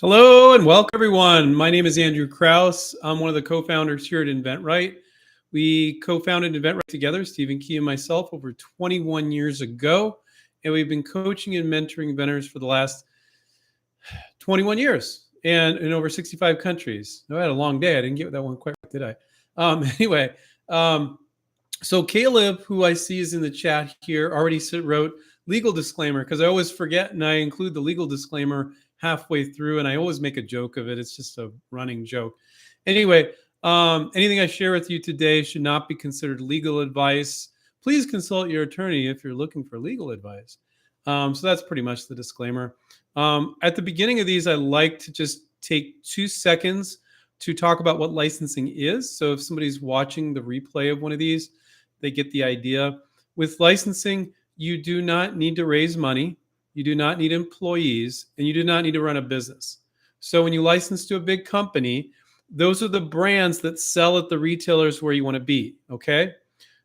Hello and welcome everyone. My name is Andrew Krause. I'm one of the co-founders here at inventRight. We co-founded inventRight together, Stephen Key and myself, over 21 years ago. And we've been coaching and mentoring inventors for the last 21 years and in over 65 countries. No, I had a long day. I didn't get that one quite right, did I? Anyway, so Caleb, who I see is in the chat here, already wrote legal disclaimer, because I always forget and I include the legal disclaimer halfway through, and I always make a joke of it. It's just a running joke. Anyway, anything I share with you today should not be considered legal advice. Please consult your attorney if you're looking for legal advice. So that's pretty much the disclaimer. At the beginning of these, I like to just take 2 seconds to talk about what licensing is. So if somebody's watching the replay of one of these, they get the idea. With licensing, you do not need to raise money. You do not need employees, and you do not need to run a business. So when you license to a big company, those are the brands that sell at the retailers where you want to be, okay?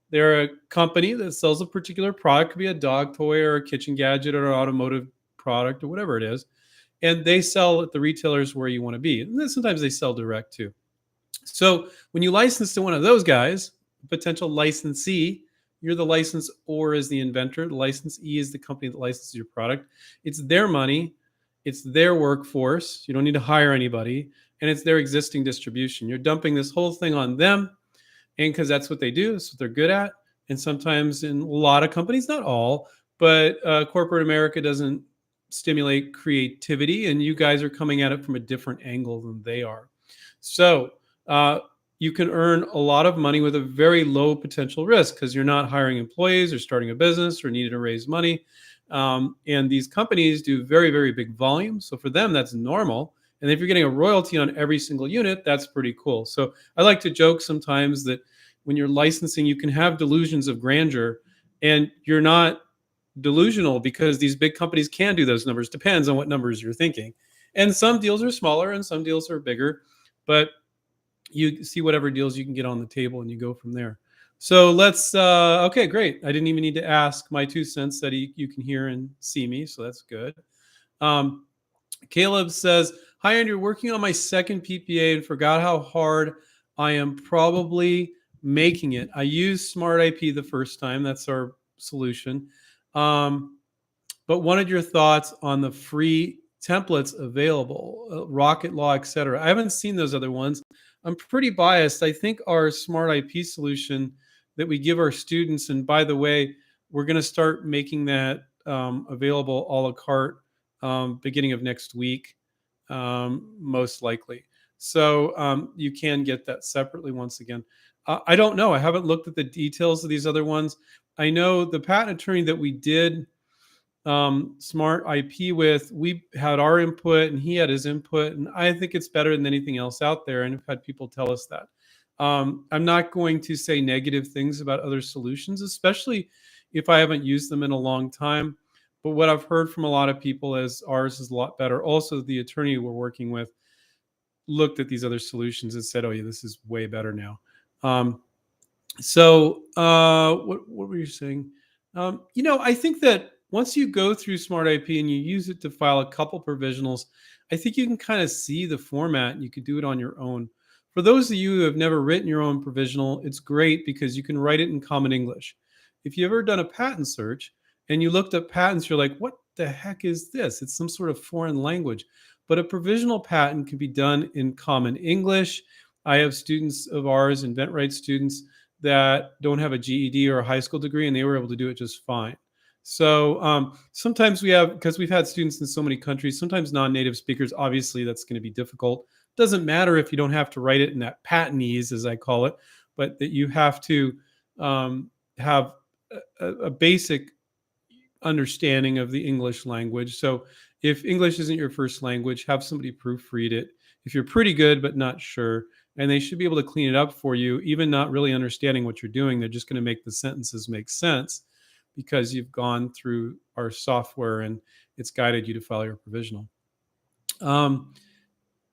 They're a company that sells a particular product, could be a dog toy or a kitchen gadget or an automotive product or whatever it is, and they sell at the retailers where you want to be. And then sometimes they sell direct too. So when you license to one of those guys, potential licensee, you're the licensor is the inventor. The licensee is the company that licenses your product. It's their money. It's their workforce. You don't need to hire anybody. And it's their existing distribution. You're dumping this whole thing on them. And because that's what they do. That's what they're good at. And sometimes in a lot of companies, not all, but corporate America doesn't stimulate creativity. And you guys are coming at it from a different angle than they are. So you can earn a lot of money with a very low potential risk because you're not hiring employees or starting a business or needing to raise money. And these companies do very, very big volume. So for them, that's normal. And if you're getting a royalty on every single unit, that's pretty cool. So I like to joke sometimes that when you're licensing, you can have delusions of grandeur and you're not delusional because these big companies can do those numbers. Depends on what numbers you're thinking. And some deals are smaller and some deals are bigger, but you see whatever deals you can get on the table and you go from there. So let's, okay, great. I didn't even need to ask my 2 cents that you can hear and see me. So that's good. Caleb says, hi, Andrew, working on my second PPA and forgot how hard I am probably making it. I used Smart IP the first time. That's our solution. But wanted your thoughts on the free templates available, Rocket Law, etc. I haven't seen those other ones. I'm pretty biased. I think our Smart IP solution that we give our students, and by the way, we're going to start making that available a la carte beginning of next week, most likely. So you can get that separately once again. I don't know. I haven't looked at the details of these other ones. I know the patent attorney that we did Smart IP with, we had our input and he had his input, and I think it's better than anything else out there, and I've had people tell us that. I'm not going to say negative things about other solutions, especially if I haven't used them in a long time, but what I've heard from a lot of people is ours is a lot better. Also, the attorney we're working with looked at these other solutions and said, oh yeah, this is way better now. What were you saying? I think that once you go through Smart IP and you use it to file a couple provisionals, I think you can kind of see the format and you could do it on your own. For those of you who have never written your own provisional, it's great because you can write it in common English. If you've ever done a patent search and you looked up patents, you're like, what the heck is this? It's some sort of foreign language. But a provisional patent can be done in common English. I have students of ours, inventRight students, that don't have a GED or a high school degree, and they were able to do it just fine. So sometimes we have, because we've had students in so many countries, sometimes non-native speakers, obviously that's going to be difficult. Doesn't matter if you don't have to write it in that patentese, as I call it, but that you have to have a basic understanding of the English language. So if English isn't your first language, have somebody proofread it. If you're pretty good but not sure, and they should be able to clean it up for you, even not really understanding what you're doing. They're just going to make the sentences make sense because you've gone through our software and it's guided you to file your provisional. It's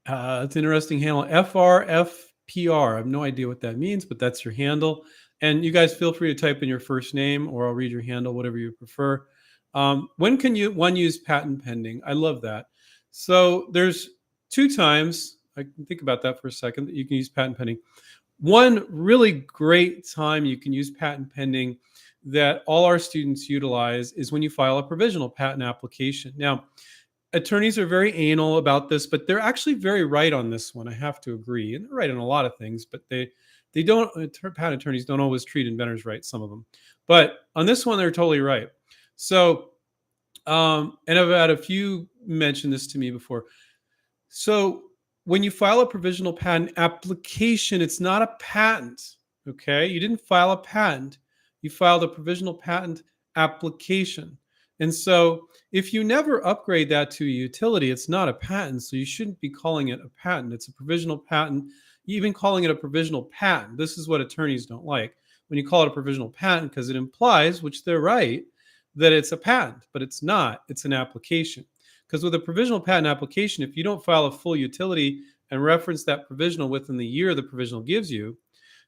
an interesting handle, FRFPR. I have no idea what that means, but that's your handle. And you guys feel free to type in your first name, or I'll read your handle, whatever you prefer. When can one use patent pending? I love that. So there's two times, I can think about that for a second, that you can use patent pending. One really great time you can use patent pending that all our students utilize is when you file a provisional patent application. Now, attorneys are very anal about this, but they're actually very right on this one. I have to agree, and they're right on a lot of things, but they don't. Patent attorneys don't always treat inventors right. Some of them, but on this one, they're totally right. So, and I've had a few mention this to me before. So, when you file a provisional patent application, it's not a patent. Okay, you didn't file a patent; you filed a provisional patent application. And so, if you never upgrade that to a utility, it's not a patent. So you shouldn't be calling it a patent. It's a provisional patent. Even calling it a provisional patent, this is what attorneys don't like. When you call it a provisional patent, because it implies, which they're right, that it's a patent, but it's not. It's an application. Because with a provisional patent application, if you don't file a full utility and reference that provisional within the year the provisional gives you,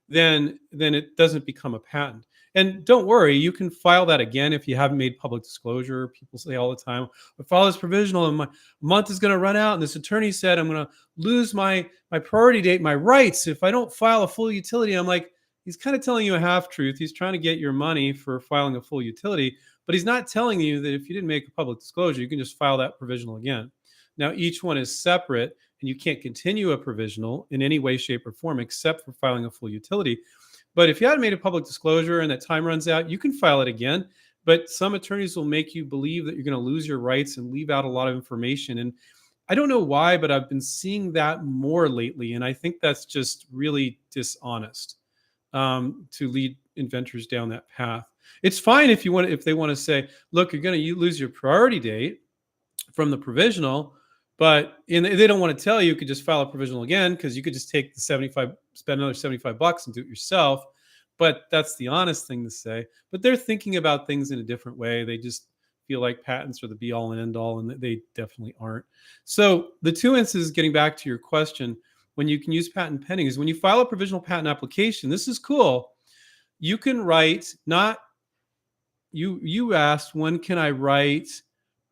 then it doesn't become a patent. And don't worry, you can file that again if you haven't made public disclosure. People say all the time, I file this provisional and my month is going to run out, and this attorney said I'm going to lose my priority date, my rights, if I don't file a full utility. I'm like, he's kind of telling you a half truth. He's trying to get your money for filing a full utility, but he's not telling you that if you didn't make a public disclosure, you can just file that provisional again. Now, each one is separate, and you can't continue a provisional in any way, shape, or form except for filing a full utility. But if you haven't made a public disclosure and that time runs out, you can file it again. But some attorneys will make you believe that you're going to lose your rights and leave out a lot of information. And I don't know why, but I've been seeing that more lately. And I think that's just really dishonest, to lead inventors down that path. It's fine if they want to say, look, you're going to lose your priority date from the provisional, but they don't want to tell you, you could just file a provisional again, because you could just take the spend another $75 and do it yourself. But that's the honest thing to say. But they're thinking about things in a different way. They just feel like patents are the be all and end all, and they definitely aren't. So the two instances, getting back to your question, when you can use patent pending is when you file a provisional patent application. This is cool. You can write, not you asked, when can I write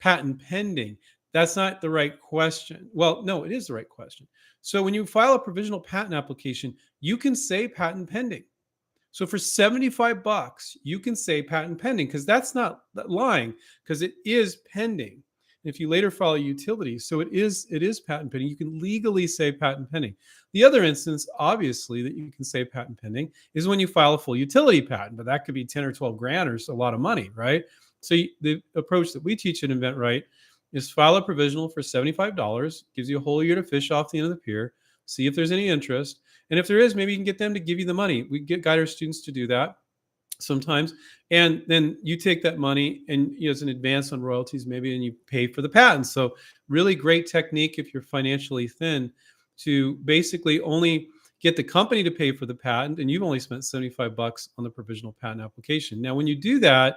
patent pending? That's not the right question. Well, no, it is the right question. So when you file a provisional patent application, you can say patent pending. So for $75, you can say patent pending, because that's not lying, because it is pending. If you later file a utility, so it is patent pending. You can legally say patent pending. The other instance, obviously, that you can say patent pending is when you file a full utility patent, but that could be 10 or 12 grand, or a lot of money, right? So the approach that we teach at InventRight is file a provisional for $75, gives you a whole year to fish off the end of the pier, see if there's any interest. And if there is, maybe you can get them to give you the money. We guide our students to do that sometimes. And then you take that money and as an advance on royalties, maybe, and you pay for the patent. So really great technique if you're financially thin, to basically only get the company to pay for the patent, and you've only spent $75 on the provisional patent application. Now, when you do that,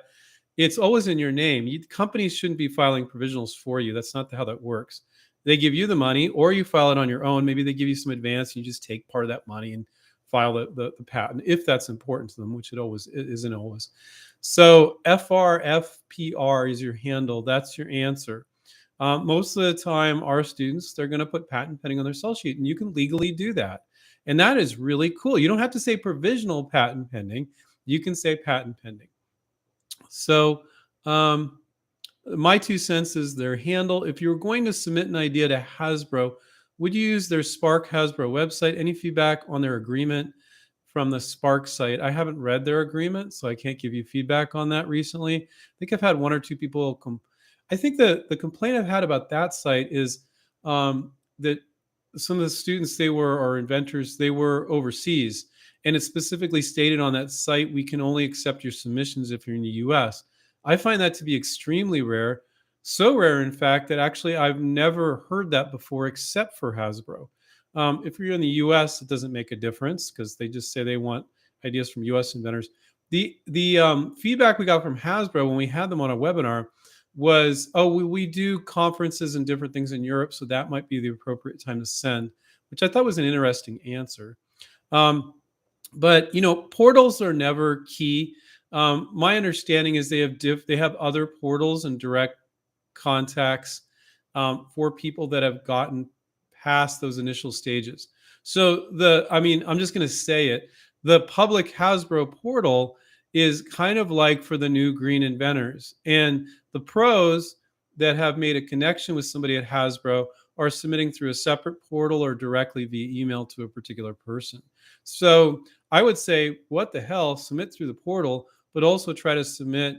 it's always in your name. Companies shouldn't be filing provisionals for you. That's not how that works. They give you the money, or you file it on your own. Maybe they give you some advance, and you just take part of that money and file the patent, if that's important to them, which it always isn't always. So FRFPR is your handle. That's your answer. Most of the time, our students, they're going to put patent pending on their sell sheet, and you can legally do that. And that is really cool. You don't have to say provisional patent pending. You can say patent pending. So my 2 cents is their handle. If you were going to submit an idea to Hasbro, would you use their Spark Hasbro website? Any feedback on their agreement from the Spark site? I haven't read their agreement, so I can't give you feedback on that recently. I think I've had 1 or 2 people I think the complaint I've had about that site is that some of the students, or inventors, they were overseas. And it's specifically stated on that site, we can only accept your submissions if you're in the US. I find that to be extremely rare. So rare, in fact, that actually I've never heard that before, except for Hasbro. If you're in the US, it doesn't make a difference, because they just say they want ideas from US inventors. The feedback we got from Hasbro when we had them on a webinar was, we do conferences and different things in Europe, so that might be the appropriate time to send, which I thought was an interesting answer. But portals are never key. My understanding is they have other portals and direct contacts for people that have gotten past those initial stages. So I'm just going to say it. The public Hasbro portal is kind of like for the new green inventors. And the pros that have made a connection with somebody at Hasbro are submitting through a separate portal or directly via email to a particular person. So I would say, what the hell, submit through the portal, but also try to submit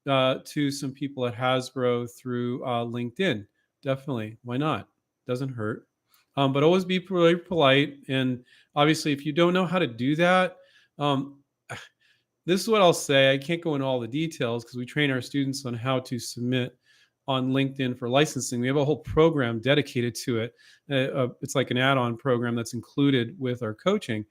to some people at Hasbro through LinkedIn. Definitely. Why not? Doesn't hurt. But always be really polite. And obviously, if you don't know how to do that, um, this is what I'll say. I can't go into all the details because we train our students on how to submit on LinkedIn for licensing. We have a whole program dedicated to it. It's like an add-on program that's included with our coaching.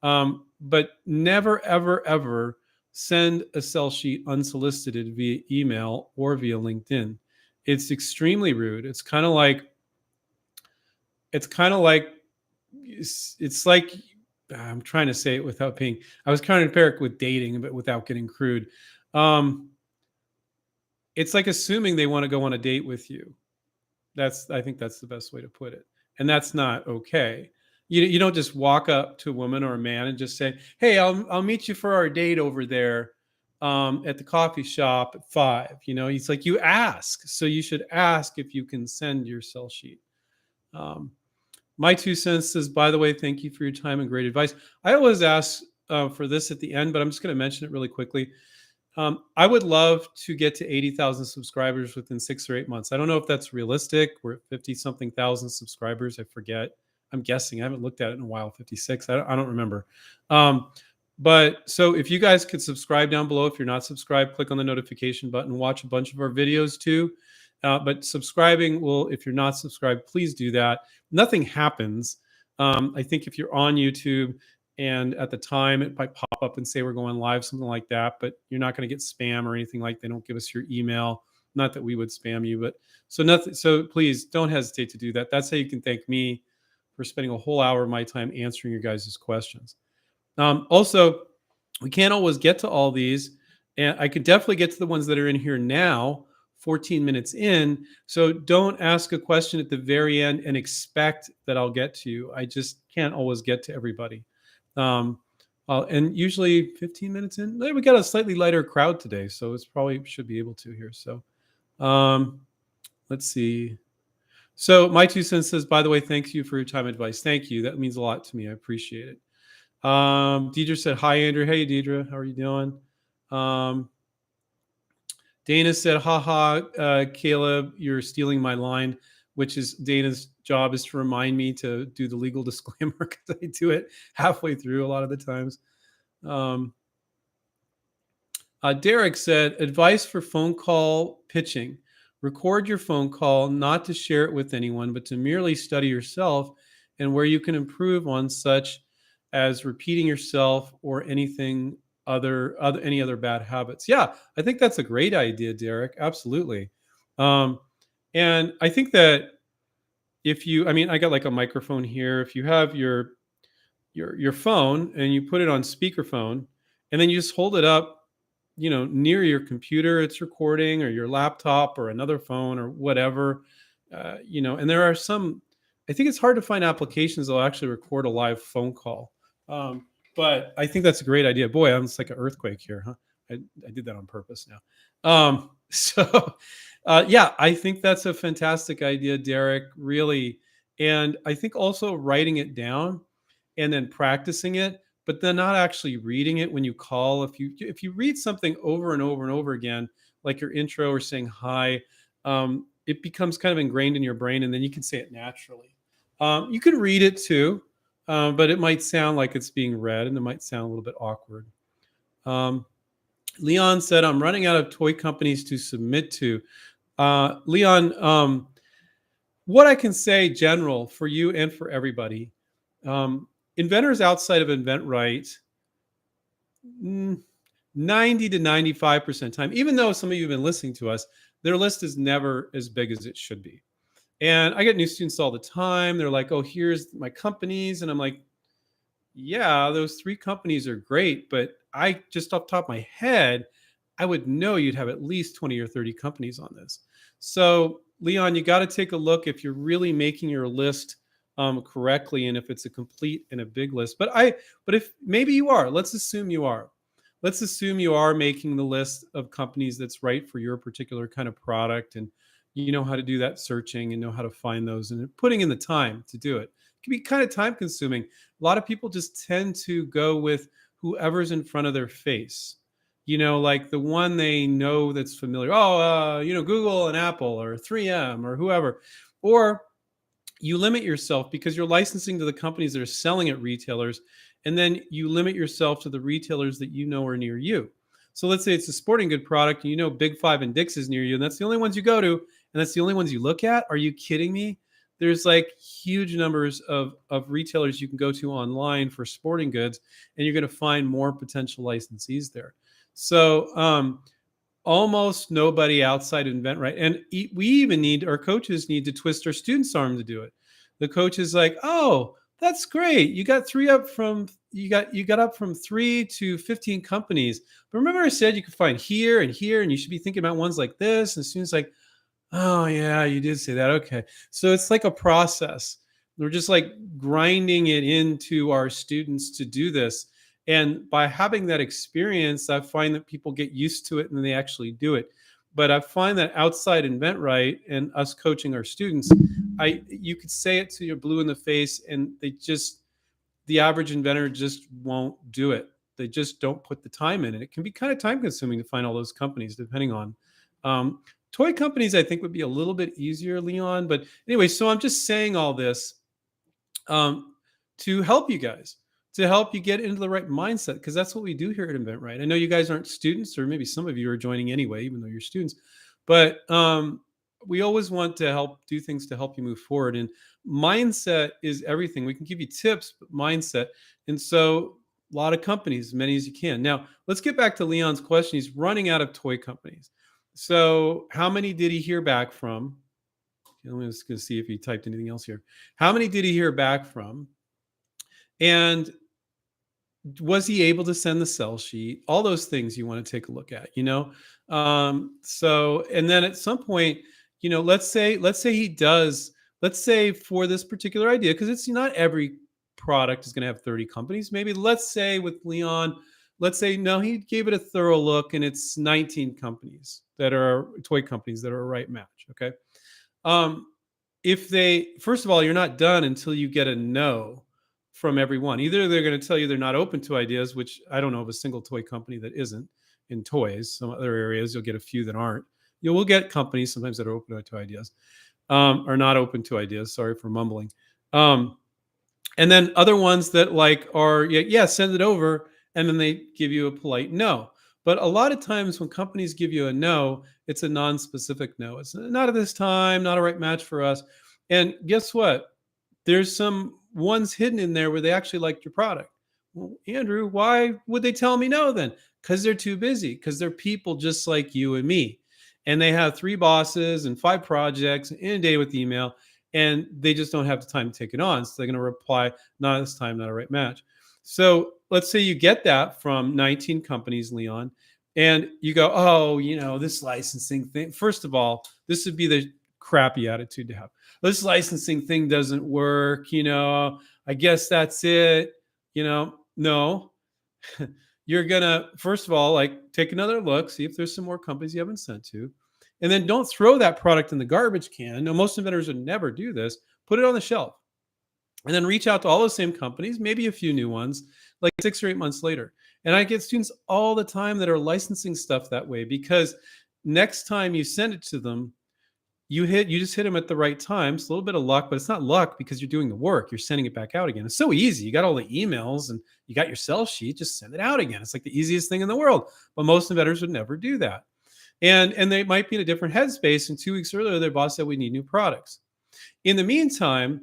But never, ever, ever send a sell sheet unsolicited via email or via LinkedIn. It's extremely rude. It's like I'm trying to say it without being. I was trying to compare it with dating, but without getting crude. It's like assuming they want to go on a date with you. I think that's the best way to put it, and that's not okay. You don't just walk up to a woman or a man and just say, "Hey, I'll meet you for our date over there at the coffee shop at 5." It's like you ask, so you should ask if you can send your sell sheet. My 2 cents says, by the way, thank you for your time and great advice. I always ask for this at the end, but I'm just going to mention it really quickly. I would love to get to 80,000 subscribers within 6 or 8 months. I don't know if that's realistic. We're at 50 something thousand subscribers. I forget. I'm guessing. I haven't looked at it in a while. 56. I don't remember. But so if you guys could subscribe down below, if you're not subscribed, click on the notification button, watch a bunch of our videos too. But subscribing if you're not subscribed, please do that. Nothing happens. I think if you're on YouTube and at the time it might pop up and say we're going live, something like that, but you're not going to get spam or anything like that. They don't give us your email. Not that we would spam you, but so please don't hesitate to do that. That's how you can thank me for spending a whole hour of my time answering your guys' questions. Also, we can't always get to all these, and I could definitely get to the ones that are in here now, 14 minutes in. So don't ask a question at the very end and expect that I'll get to you. I just can't always get to everybody. And usually 15 minutes in, we got a slightly lighter crowd today, so it's probably should be able to here. So let's see. So my 2 cents says, by the way, thank you for your time and advice. Thank you. That means a lot to me. I appreciate it. Deidre said, hi, Andrew. Hey, Deidre. How are you doing? Dana said, haha, Caleb, you're stealing my line, which is Dana's job is to remind me to do the legal disclaimer because I do it halfway through a lot of the times. Derek said, advice for phone call pitching. Record your phone call, not to share it with anyone, but to merely study yourself and where you can improve on, such as repeating yourself or any other bad habits. Yeah, I think that's a great idea, Derek. Absolutely. And I think that I got like a microphone here. If you have your phone and you put it on speakerphone and then you just hold it up, near your computer, it's recording, or your laptop or another phone or whatever, and there are I think it's hard to find applications that'll actually record a live phone call. But I think that's a great idea. Boy, it's like an earthquake here, huh? I did that on purpose now. Yeah, I think that's a fantastic idea, Derek, really. And I think also writing it down and then practicing it, but then not actually reading it when you call. If you read something over and over and over again, like your intro or saying hi, it becomes kind of ingrained in your brain, and then you can say it naturally. You can read it too, but it might sound like it's being read, and it might sound a little bit awkward. Leon said, I'm running out of toy companies to submit to. Leon, what I can say general for you and for everybody, inventors outside of InventRight, 90 to 95% time, even though some of you have been listening to us, their list is never as big as it should be. And I get new students all the time. They're like, oh, here's my companies. And I'm like, yeah, those 3 companies are great. But I just off the top of my head, I would know you'd have at least 20 or 30 companies on this. So Leon, you got to take a look if you're really making your list correctly, and if it's a complete and a big list. But if maybe you are, let's assume you are. Let's assume you are making the list of companies that's right for your particular kind of product, and you know how to do that searching and know how to find those and putting in the time to do it. It can be kind of time consuming. A lot of people just tend to go with whoever's in front of their face. Like the one they know that's familiar. Oh, Google and Apple or 3M or whoever. Or you limit yourself because you're licensing to the companies that are selling at retailers, and then you limit yourself to the retailers that you know are near you. So let's say it's a sporting good product and Big Five and Dick's is near you, and that's the only ones you go to, and that's the only ones you look at. Are you kidding me? There's like huge numbers of retailers you can go to online for sporting goods, and you're going to find more potential licensees there. So almost nobody outside InventRight. And we even our coaches need to twist our students' arm to do it. The coach is like, oh, that's great. You got you got up from 3 to 15 companies. But remember I said you could find here and here, and you should be thinking about ones like this. And the student's like, oh yeah, you did say that. Okay. So it's like a process. We're just like grinding it into our students to do this. And by having that experience, I find that people get used to it and then they actually do it. But I find that outside InventRight and us coaching our students, you could say it to your blue in the face, and the average inventor just won't do it. They just don't put the time in. And it can be kind of time consuming to find all those companies, depending on. Toy companies, I think, would be a little bit easier, Leon. But anyway, so I'm just saying all this to help you guys, to help you get into the right mindset, because that's what we do here at InventRight. I know you guys aren't students, or maybe some of you are joining anyway, even though you're students. But we always want to help do things to help you move forward. And mindset is everything. We can give you tips, but mindset. And so a lot of companies, as many as you can. Now, let's get back to Leon's question. He's running out of toy companies. So how many did he hear back from? I'm just going to see if he typed anything else here. How many did he hear back from? And was he able to send the sell sheet? All those things you want to take a look at, So, and then at some point, let's say he does, let's say for this particular idea, because it's not every product is going to have 30 companies. Maybe let's say with Leon, let's say, no, he gave it a thorough look and it's 19 companies that are toy companies that are a right match. Okay. First of all, you're not done until you get a no from everyone. Either they're going to tell you they're not open to ideas, which I don't know of a single toy company that isn't in toys. Some other areas, you'll get a few that aren't. You will get companies sometimes that are open to ideas, or not open to ideas. Sorry for mumbling. And then other ones that are, send it over. And then they give you a polite no. But a lot of times when companies give you a no, it's a non-specific no. It's not at this time, not a right match for us. And guess what? There's some ones hidden in there where they actually liked your product. Well, Andrew, why would they tell me no then? Because they're too busy, because they're people just like you and me. And they have 3 bosses and 5 projects and inundated with email, and they just don't have the time to take it on. So they're going to reply, not at this time, not a right match. So let's say you get that from 19 companies, Leon, and you go, oh, this licensing thing. First of all, this would be the crappy attitude to have. This licensing thing doesn't work. I guess that's it. No, you're going to, first of all, take another look, see if there's some more companies you haven't sent to. And then don't throw that product in the garbage can. No, most inventors would never do this. Put it on the shelf. And then reach out to all those same companies, maybe a few new ones, like 6 or 8 months later. And I get students all the time that are licensing stuff that way, because next time you send it to them, you just hit them at the right time. It's a little bit of luck, but it's not luck because you're doing the work. You're sending it back out again. It's so easy. You got all the emails and you got your sell sheet. Just send it out again. It's like the easiest thing in the world. But most inventors would never do that. And they might be in a different headspace. And 2 weeks earlier, their boss said, we need new products. In the meantime,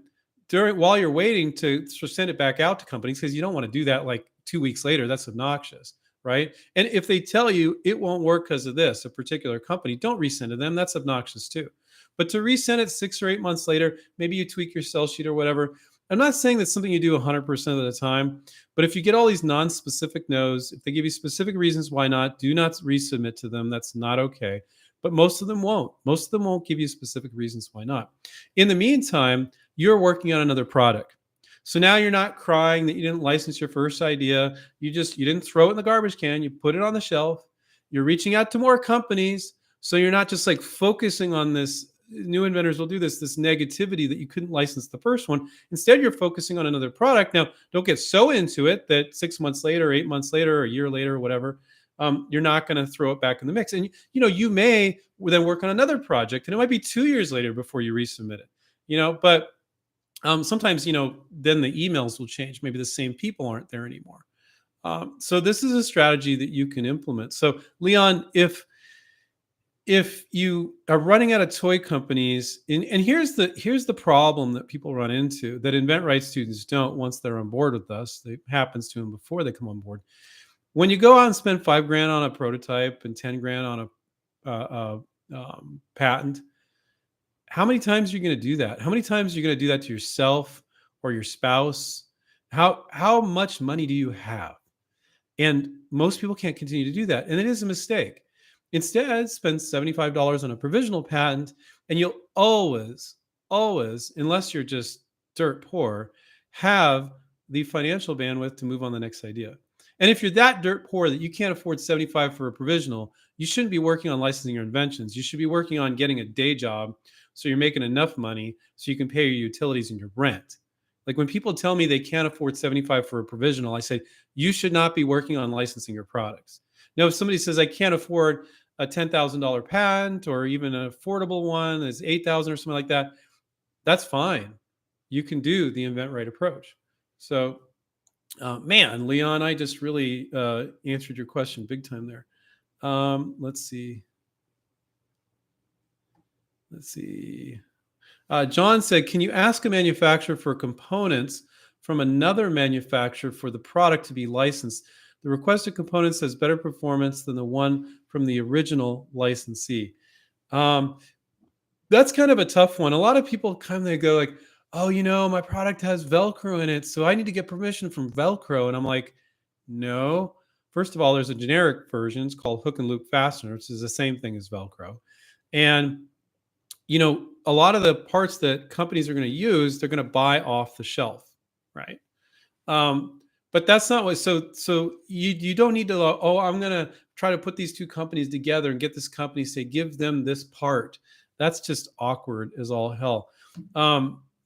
while you're waiting to send it back out to companies, because you don't want to do that 2 weeks later, that's obnoxious, right? And if they tell you it won't work because of this, a particular company, don't resend to them. That's obnoxious too. But to resend it 6 or 8 months later, maybe you tweak your sell sheet or whatever. I'm not saying that's something you do 100% of the time, but if you get all these non-specific no's, if they give you specific reasons why not, do not resubmit to them. That's not okay. But most of them won't. Most of them won't give you specific reasons why not. In the meantime, you're working on another product. So now you're not crying that you didn't license your first idea. You didn't throw it in the garbage can. You put it on the shelf. You're reaching out to more companies. So you're not just like focusing on this. New inventors will do this negativity that you couldn't license the first one. Instead, you're focusing on another product. Now, don't get so into it that 6 months later, 8 months later, or a year later, or whatever, you're not going to throw it back in the mix. And you may then work on another project, and it might be 2 years later before you resubmit it. But sometimes then the emails will change. Maybe the same people aren't there anymore. So this is a strategy that you can implement. So Leon, if you are running out of toy companies, and here's the problem that people run into that InventRight students don't once they're on board with us. It happens to them before they come on board. When you go out and spend $5,000 on a prototype and $10,000 on a patent, how many times are you going to do that? How many times are you going to do that to yourself or your spouse? How much money do you have? And most people can't continue to do that. And it is a mistake. Instead, spend $75 on a provisional patent, and you'll always, unless you're just dirt poor, have the financial bandwidth to move on the next idea. And if you're that dirt poor that you can't afford 75 for a provisional, you shouldn't be working on licensing your inventions. You should be working on getting a day job so you're making enough money so you can pay your utilities and your rent. Like when people tell me they can't afford 75 for a provisional, I say, you should not be working on licensing your products. Now, if somebody says I can't afford a $10,000 patent or even an affordable one that's $8,000 or something like that, that's fine. You can do the InventRight approach. So, man, Leon, I just really answered your question big time there. Let's see. John said, can you ask a manufacturer for components from another manufacturer for the product to be licensed? The requested components has better performance than the one from the original licensee. That's kind of a tough one. A lot of people come and go like, oh, my product has Velcro in it, so I need to get permission from Velcro. And I'm like, no. First of all, there's a generic version. It's called hook and loop fastener, which is the same thing as Velcro. And a lot of the parts that companies are going to use, they're going to buy off the shelf, right? But that's not what. So you don't need to. Oh, I'm going to try to put these two companies together and get this company say give them this part. That's just awkward as all hell,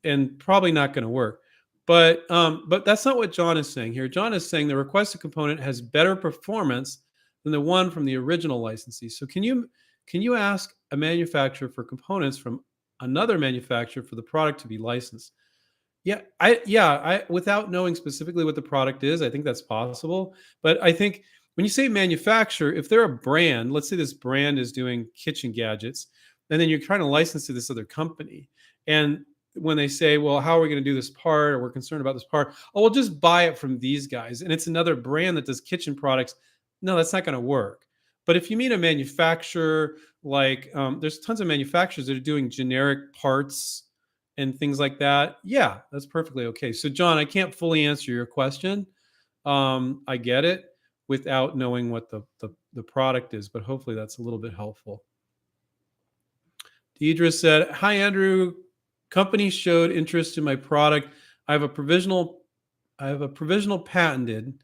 and probably not going to work. But that's not what John is saying here. John is saying the requested component has better performance than the one from the original licensee. So can you ask a manufacturer for components from another manufacturer for the product to be licensed? Yeah, I without knowing specifically what the product is, I think that's possible. But I think when you say manufacturer, if they're a brand, let's say this brand is doing kitchen gadgets, and then you're trying to license to this other company, and when they say, well, how are we going to do this part, or we're concerned about this part, oh, we'll just buy it from these guys, and it's another brand that does kitchen products. No, that's not going to work. But if you mean a manufacturer, like there's tons of manufacturers that are doing generic parts and things like that, yeah, that's perfectly okay. So John, I can't fully answer your question. I get it without knowing what the product is, but hopefully that's a little bit helpful. Deidre said, hi, Andrew. Companies showed interest in my product. I have a provisional patented.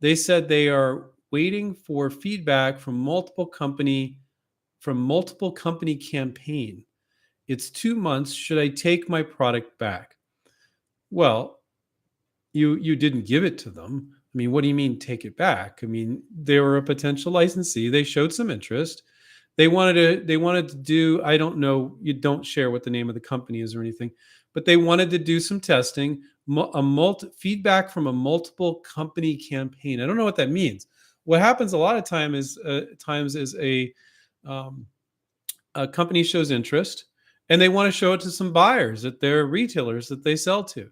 They said they are waiting for feedback from multiple company campaign. It's 2 months. Should I take my product back? Well, you didn't give it to them. I mean, what do you mean take it back? I mean, they were a potential licensee. They showed some interest. They wanted to do, I don't know, you don't share what the name of the company is or anything, but they wanted to do some testing, feedback from a multiple company campaign. I don't know what that means. What happens a lot of times is a company shows interest and they want to show it to some buyers at their retailers that they sell to.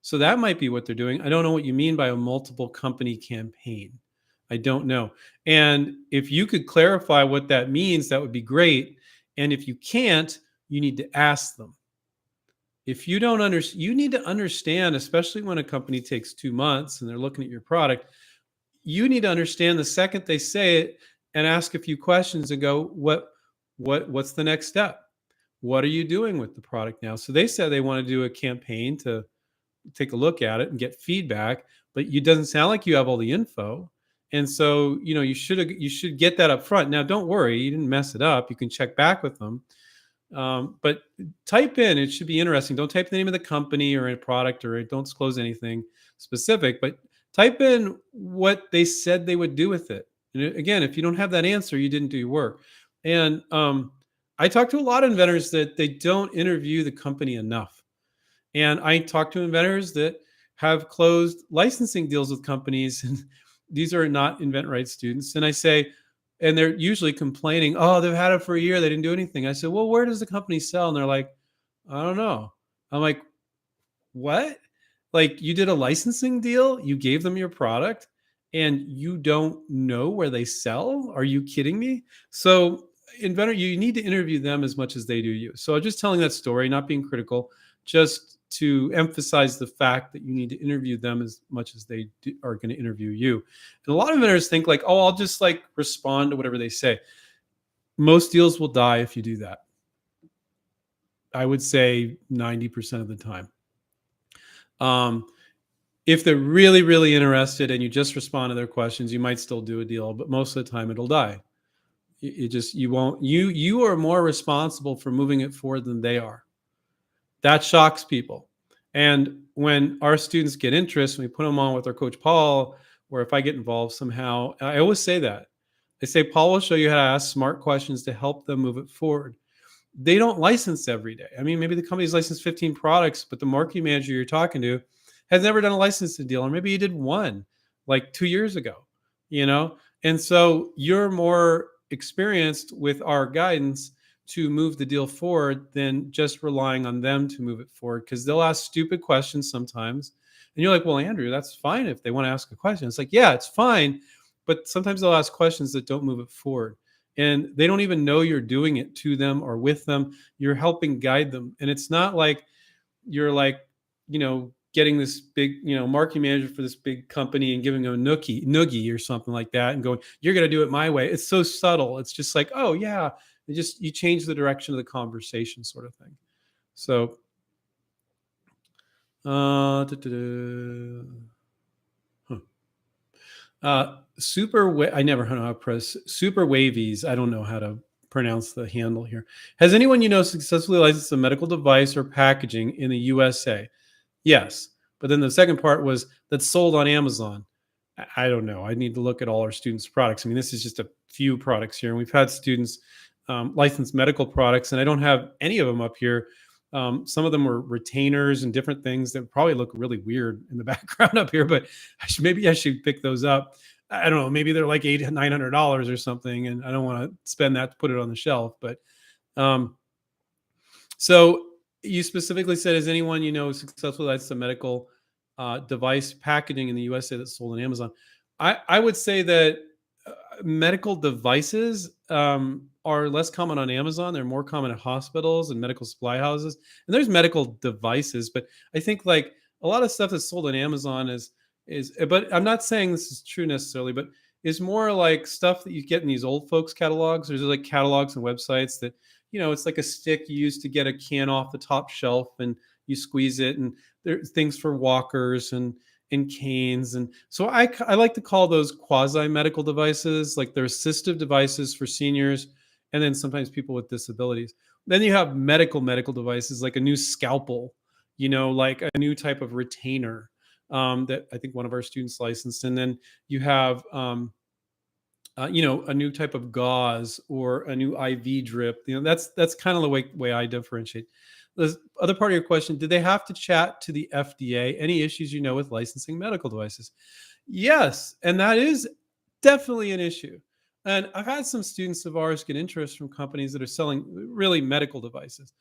So that might be what they're doing. I don't know what you mean by a multiple company campaign. I don't know. And if you could clarify what that means, that would be great. And if you can't, you need to ask them. If you don't understand, you need to understand, especially when a company takes 2 months and they're looking at your product, you need to understand the second they say it and ask a few questions and go, what's the next step? what are you doing with the product now? So they said they want to do a campaign to take a look at it and get feedback, but it doesn't sound like you have all the info. And so, you should get that up front. Now, don't worry, you didn't mess it up. You can check back with them. But type in, it should be interesting. Don't type the name of the company or a product, or don't disclose anything specific, but type in what they said they would do with it. And again, if you don't have that answer, you didn't do your work. And I talk to a lot of inventors that they don't interview the company enough. And I talk to inventors that have closed licensing deals with companies, and these are not InventRight students. And I say, and they're usually complaining, oh, they've had it for a year, they didn't do anything. I said, well, where does the company sell? And they're like, I don't know. I'm like, what? Like, you did a licensing deal, you gave them your product, and you don't know where they sell? Are you kidding me? So, inventor, you need to interview them as much as they do you. So, I'm just telling that story, not being critical, just to emphasize the fact that you need to interview them as much as they are going to interview you. And a lot of inventors think like, oh, I'll just like respond to whatever they say. Most deals will die if you do that. I would say 90% of the time. If they're really, really interested and you just respond to their questions, you might still do a deal, but most of the time it'll die. You are more responsible for moving it forward than they are. That shocks people. And when our students get interest, when we put them on with our coach Paul, or if I get involved somehow, I always say that. I say, Paul will show you how to ask smart questions to help them move it forward. They don't license every day. I mean, maybe the company's licensed 15 products, but the marketing manager you're talking to has never done a licensing deal, or maybe you did one like 2 years ago, And so you're more experienced with our guidance to move the deal forward than just relying on them to move it forward, because they'll ask stupid questions sometimes. And you're like, well, Andrew, that's fine if they want to ask a question. It's like, yeah, it's fine. But sometimes they'll ask questions that don't move it forward. And they don't even know you're doing it to them or with them. You're helping guide them. And it's not like you're like, getting this big, marketing manager for this big company and giving them a noogie or something like that and going, you're going to do it my way. It's so subtle. It's just like, oh yeah, you change the direction of the conversation, sort of thing. So, I never know how to press super wavies. I don't know how to pronounce the handle here. Has anyone successfully licensed a medical device or packaging in the USA? Yes. But then the second part was that's sold on Amazon. I don't know. I need to look at all our students' products. I mean, this is just a few products here. And we've had students license medical products, and I don't have any of them up here. Some of them were retainers and different things that probably look really weird in the background up here, but maybe I should pick those up. I don't know. Maybe they're like $900 or something, and I don't want to spend that to put it on the shelf. But so you specifically said, has anyone successfully licensed a medical device packaging in the USA that's sold on Amazon? I would say that medical devices are less common on Amazon. They're more common at hospitals and medical supply houses. And there's medical devices, but I think like a lot of stuff that's sold on Amazon is, but I'm not saying this is true necessarily, but is more like stuff that you get in these old folks catalogs. There's like catalogs and websites that, it's like a stick you use to get a can off the top shelf and you squeeze it, and there's things for walkers and canes. And so I like to call those quasi medical devices, like they're assistive devices for seniors and then sometimes people with disabilities. Then you have medical devices like a new scalpel, like a new type of retainer that I think one of our students licensed. And then you have, a new type of gauze or a new IV drip. That's kind of the way I differentiate. The other part of your question, did they have to chat to the FDA? Any issues with licensing medical devices? Yes, and that is definitely an issue. And I've had some students of ours get interest from companies that are selling really medical devices.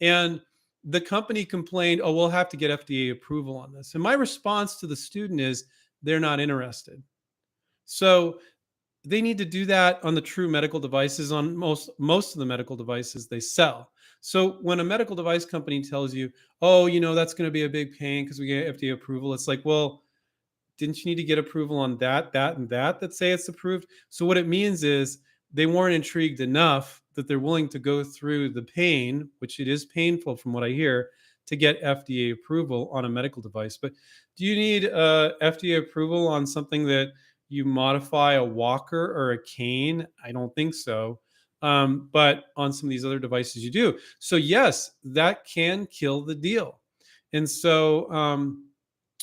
And the company complained, oh, we'll have to get FDA approval on this. And my response to the student is, they're not interested. So they need to do that on the true medical devices, on most of the medical devices they sell. So when a medical device company tells you, oh, that's going to be a big pain because we get FDA approval, it's like, well, didn't you need to get approval on that, and that say it's approved? So what it means is they weren't intrigued enough that they're willing to go through the pain, which it is painful from what I hear, to get FDA approval on a medical device. But do you need FDA approval on something that you modify a walker or a cane? I don't think so. But on some of these other devices, you do. So, yes, that can kill the deal. And so,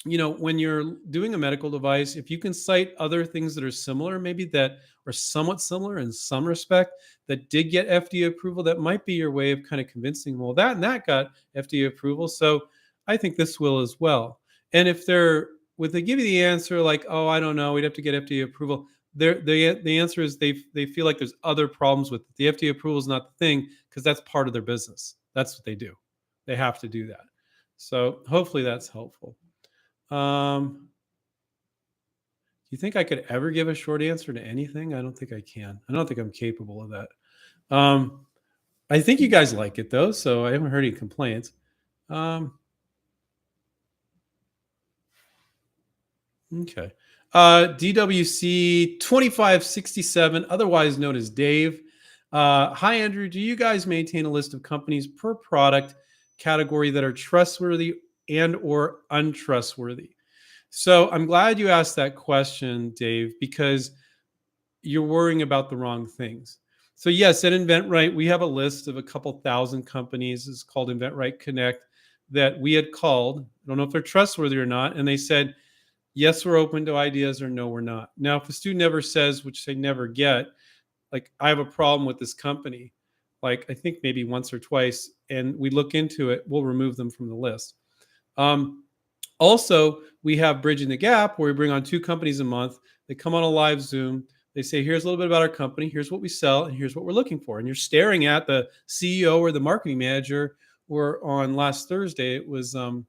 when you're doing a medical device, if you can cite other things that are similar, maybe that are somewhat similar in some respect, that did get FDA approval, that might be your way of kind of convincing, well, that and that got FDA approval. So I think this will as well. And if would they give you the answer like, oh, I don't know, we'd have to get FDA approval? The answer is they feel like there's other problems with it. The FDA approval is not the thing because that's part of their business. That's what they do. They have to do that. So hopefully that's helpful. Do you think I could ever give a short answer to anything? I don't think I can. I don't think I'm capable of that. I think you guys like it though, so I haven't heard any complaints. Okay. DWC2567, otherwise known as Dave. Hi, Andrew. Do you guys maintain a list of companies per product category that are trustworthy and or untrustworthy? So I'm glad you asked that question, Dave, because you're worrying about the wrong things. So yes, at InventRight, we have a list of a couple thousand companies. It's called InventRight Connect that we had called. I don't know if they're trustworthy or not. And they said, yes, we're open to ideas, or no, we're not. Now, if a student ever says, which they never get, like, I have a problem with this company, like I think maybe once or twice, and we look into it, we'll remove them from the list. Also, we have Bridging the Gap, where we bring on 2 companies a month. They come on a live Zoom. They say, here's a little bit about our company. Here's what we sell, and here's what we're looking for. And you're staring at the CEO or the marketing manager, or on last Thursday, it was one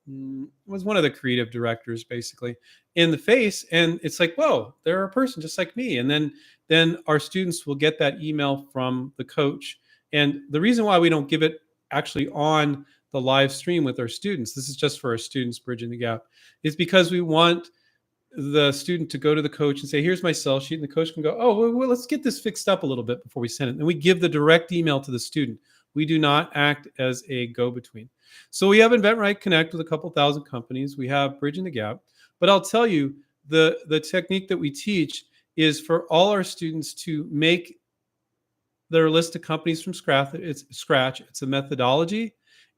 of the creative directors, basically, in the face. And it's like, whoa, they're a person just like me. And then our students will get that email from the coach. And the reason why we don't give it actually on the live stream with our students, this is just for our students Bridging the Gap, is because we want the student to go to the coach and say, here's my sell sheet. And the coach can go, oh, well, let's get this fixed up a little bit before we send it. And we give the direct email to the student. We do not act as a go-between. So we have InventRight Connect with a couple thousand companies. We have Bridging the Gap. But I'll tell you, the technique that we teach is for all our students to make their list of companies from scratch. It's a methodology.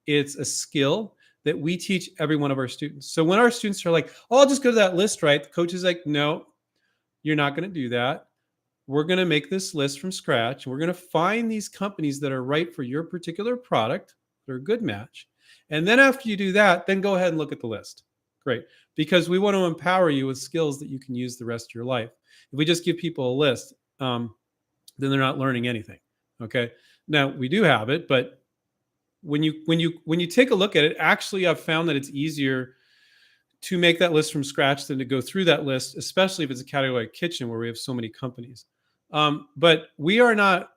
It's a skill that we teach every one of our students. So when our students are like, oh, I'll just go to that list, right? The coach is like, no, you're not going to do that. We're going to make this list from scratch. And we're going to find these companies that are right for your particular product. They're a good match. And then after you do that, then go ahead and look at the list. Great. Because we want to empower you with skills that you can use the rest of your life. If we just give people a list, then they're not learning anything. Okay. Now we do have it, but when you take a look at it, actually, I've found that it's easier to make that list from scratch than to go through that list, especially if it's a category like kitchen where we have so many companies. But we are not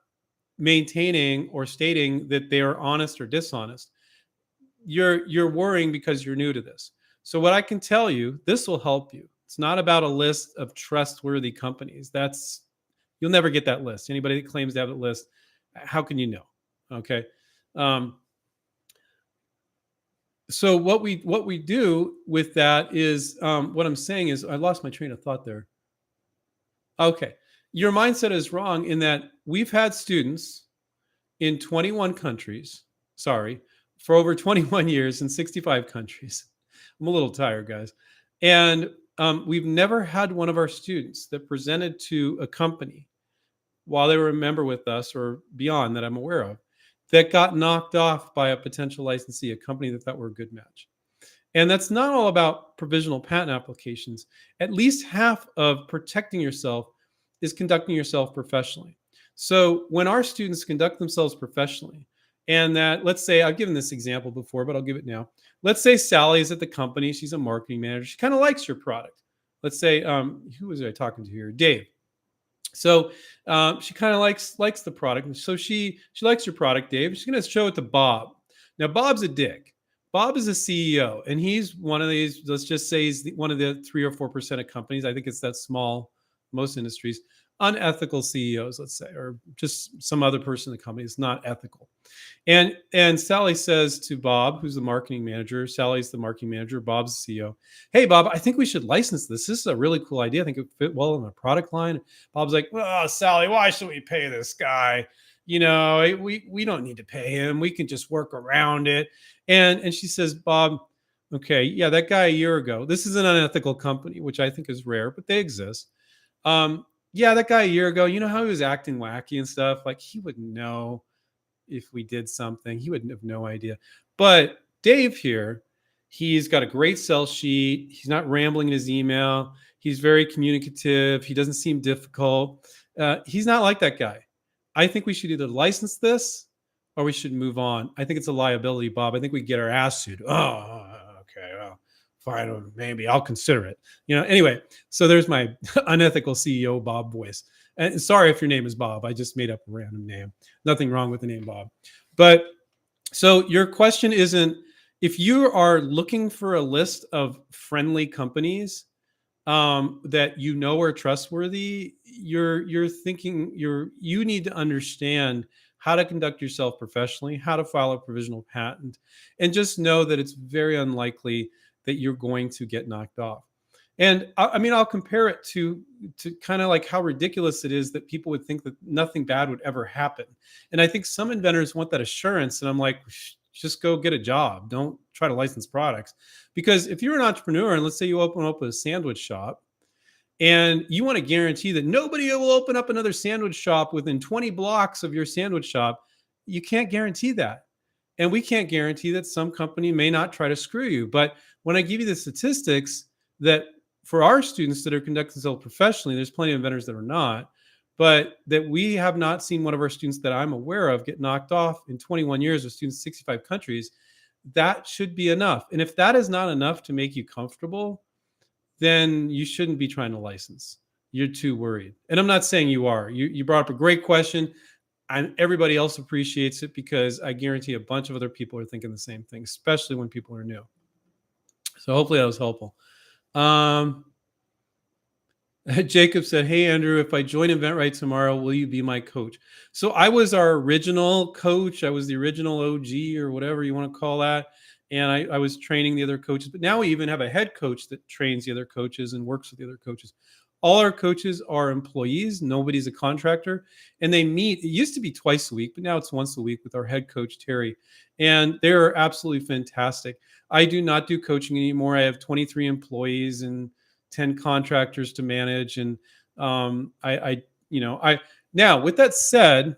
maintaining or stating that they are honest or dishonest. You're worrying because you're new to this. So what I can tell you, this will help you. It's not about a list of trustworthy companies. You'll never get that list. Anybody that claims to have a list, how can you know? Okay. So what we do with that is, what I'm saying is, I lost my train of thought there. Okay. Your mindset is wrong in that we've had students in 21 countries, for over 21 years in 65 countries. I'm a little tired, guys. And we've never had one of our students that presented to a company while they were a member with us or beyond that I'm aware of, that got knocked off by a potential licensee, a company that thought were a good match. And that's not all about provisional patent applications. At least half of protecting yourself is conducting yourself professionally. So when our students conduct themselves professionally, and that, let's say, I've given this example before, but I'll give it now. Let's say Sally is at the company. She's a marketing manager. She kind of likes your product. Let's say, who was I talking to here? Dave. So she kind of likes the product. And so she likes your product, Dave. She's going to show it to Bob. Now, Bob's a dick. Bob is a CEO, and he's one of these, let's just say he's one of the 3 or 4% of companies. I think it's that small, most industries. unethical CEOs, let's say, or just some other person in the company is not ethical. And Sally says to Bob, who's the marketing manager, Sally's the marketing manager, Bob's the CEO. Hey, Bob, I think we should license this. This is a really cool idea. I think it would fit well in our product line. Bob's like, oh, Sally, why should we pay this guy? We don't need to pay him. We can just work around it. And she says, Bob, okay, yeah, that guy a year ago. This is an unethical company, which I think is rare, but they exist. Yeah, that guy a year ago. You know how he was acting wacky and stuff. Like he wouldn't know if we did something. He would have no idea. But Dave here, he's got a great sell sheet. He's not rambling in his email. He's very communicative. He doesn't seem difficult. He's not like that guy. I think we should either license this or we should move on. I think it's a liability, Bob. I think we get our ass sued. Oh, okay. Well, fine. Maybe I'll consider it. Anyway, so there's my unethical CEO Bob voice. And sorry if your name is Bob. I just made up a random name. Nothing wrong with the name Bob. But so your question isn't, if you are looking for a list of friendly companies that are trustworthy, you're thinking you need to understand how to conduct yourself professionally, how to file a provisional patent, and just know that it's very unlikely that you're going to get knocked off. And I'll compare it to kind of like how ridiculous it is that people would think that nothing bad would ever happen. And I think some inventors want that assurance. And I'm like, just go get a job. Don't try to license products. Because if you're an entrepreneur and let's say you open up a sandwich shop and you want to guarantee that nobody will open up another sandwich shop within 20 blocks of your sandwich shop, you can't guarantee that. And we can't guarantee that some company may not try to screw you. But when I give you the statistics that for our students that are conducting themselves professionally, there's plenty of inventors that are not, but that we have not seen one of our students that I'm aware of get knocked off in 21 years with students in 65 countries. That should be enough. And if that is not enough to make you comfortable, then you shouldn't be trying to license. You're too worried. And I'm not saying you are. You brought up a great question. And everybody else appreciates it because I guarantee a bunch of other people are thinking the same thing, especially when people are new. So hopefully that was helpful. Jacob said, hey, Andrew, if I join InventRight tomorrow, will you be my coach? So I was our original coach. I was the original OG or whatever you want to call that. And I was training the other coaches. But now we even have a head coach that trains the other coaches and works with the other coaches. All our coaches are employees. Nobody's a contractor. And they meet. It used to be twice a week, but now it's once a week with our head coach, Terry. And they're absolutely fantastic. I do not do coaching anymore. I have 23 employees and 10 contractors to manage. And now with that said,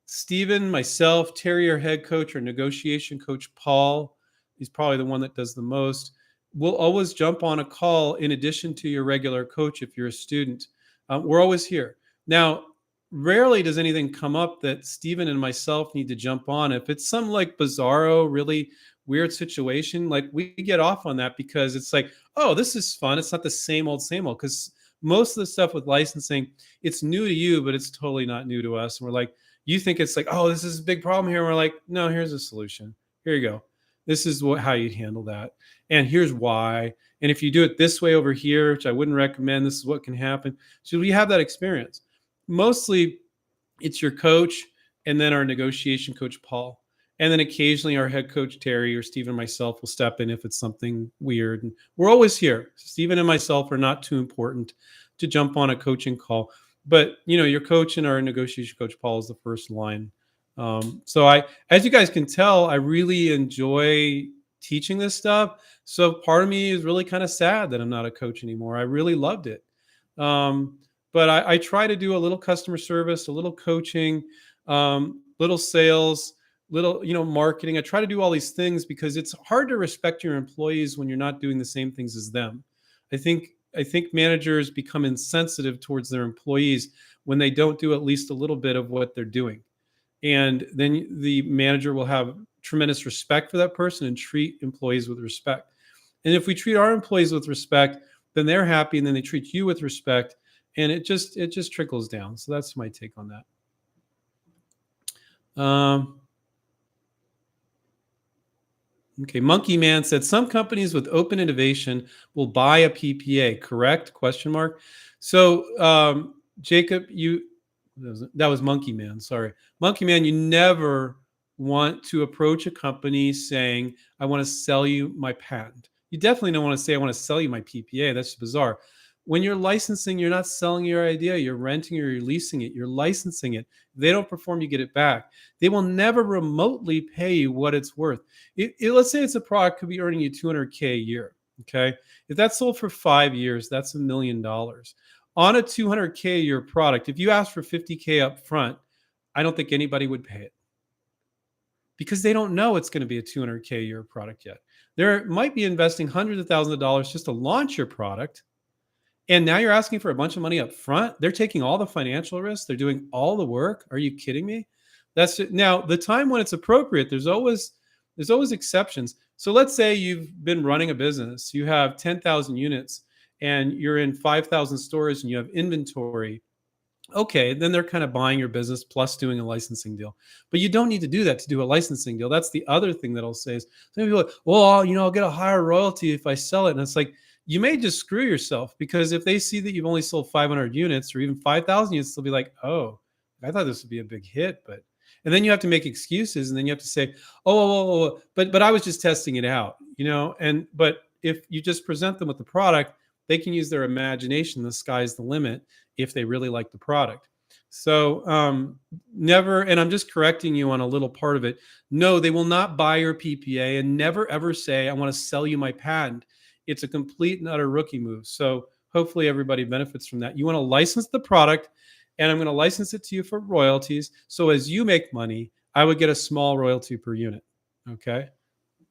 Stephen, myself, Terry, our head coach, our negotiation coach, Paul, he's probably the one that does the most. We'll always jump on a call in addition to your regular coach if you're a student. We're always here. Now, rarely does anything come up that Stephen and myself need to jump on. If it's some like bizarro, really weird situation, like we get off on that because it's like, oh, this is fun. It's not the same old, because most of the stuff with licensing, it's new to you, but it's totally not new to us. And we're like, you think it's like, oh, this is a big problem here. And we're like, no, here's a solution. Here you go. This is how you'd handle that. And here's why. And if you do it this way over here, which I wouldn't recommend, this is what can happen. So we have that experience. Mostly it's your coach and then our negotiation coach, Paul. And then occasionally our head coach, Terry, or Stephen and myself will step in if it's something weird. And we're always here. Stephen and myself are not too important to jump on a coaching call. But, your coach and our negotiation coach, Paul, is the first line. So as you guys can tell, I really enjoy teaching this stuff. So part of me is really kind of sad that I'm not a coach anymore. I really loved it. But I try to do a little customer service, a little coaching, little sales, little, marketing. I try to do all these things because it's hard to respect your employees when you're not doing the same things as them. I think managers become insensitive towards their employees when they don't do at least a little bit of what they're doing. And then the manager will have tremendous respect for that person and treat employees with respect. And if we treat our employees with respect, then they're happy and then they treat you with respect. And it just trickles down. So that's my take on that. Okay, Monkey Man said some companies with open innovation will buy a PPA, correct? Question mark. So Jacob, that was Monkey Man. Sorry, Monkey Man. You never want to approach a company saying, "I want to sell you my patent." You definitely don't want to say, "I want to sell you my PPA." That's bizarre. When you're licensing, you're not selling your idea. You're renting or you're leasing it. You're licensing it. If they don't perform, you get it back. They will never remotely pay you what it's worth. Let's say it's a product could be earning you 200K a year. Okay, if that's sold for 5 years, that's $1 million on a 200K a year product. If you ask for 50K up front, I don't think anybody would pay it because they don't know it's going to be a 200K a year product yet. They might be investing hundreds of thousands of dollars just to launch your product. And now you're asking for a bunch of money up front. They're taking all the financial risks. They're doing all the work. Are you kidding me? That's it. Now the time when it's appropriate. There's always exceptions. So let's say you've been running a business. You have 10,000 units and you're in 5,000 stores and you have inventory. Okay, then they're kind of buying your business plus doing a licensing deal. But you don't need to do that to do a licensing deal. That's the other thing that I'll say is some people are like, well, I'll get a higher royalty if I sell it. And it's like, you may just screw yourself because if they see that you've only sold 500 units or even 5,000 units, they'll be like, oh, I thought this would be a big hit. And then you have to make excuses and then you have to say, but I was just testing it out, but if you just present them with the product, they can use their imagination. The sky's the limit if they really like the product. So never, and I'm just correcting you on a little part of it. No, they will not buy your PPA and never ever say, I want to sell you my patent. It's a complete and utter rookie move. So hopefully everybody benefits from that. You want to license the product and I'm going to license it to you for royalties. So as you make money, I would get a small royalty per unit. Okay.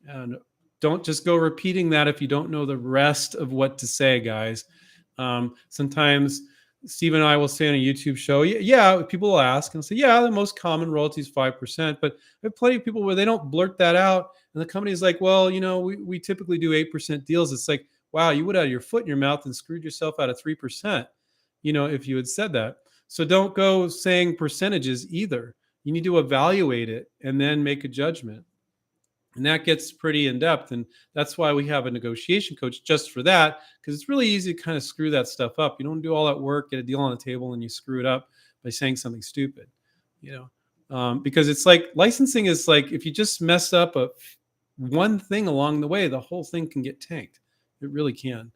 And don't just go repeating that if you don't know the rest of what to say, guys. Sometimes Steve and I will say on a YouTube show, yeah, people will ask and say, yeah, the most common royalty is 5%. But I have plenty of people where they don't blurt that out. And the company's like, well, we typically do 8% deals. It's like, wow, you would have your foot in your mouth and screwed yourself out of 3%, if you had said that. So don't go saying percentages either. You need to evaluate it and then make a judgment. And that gets pretty in depth. And that's why we have a negotiation coach just for that, because it's really easy to kind of screw that stuff up. You don't do all that work, get a deal on the table, and you screw it up by saying something stupid, because it's like licensing is like if you just mess up one thing along the way, the whole thing can get tanked. It really can.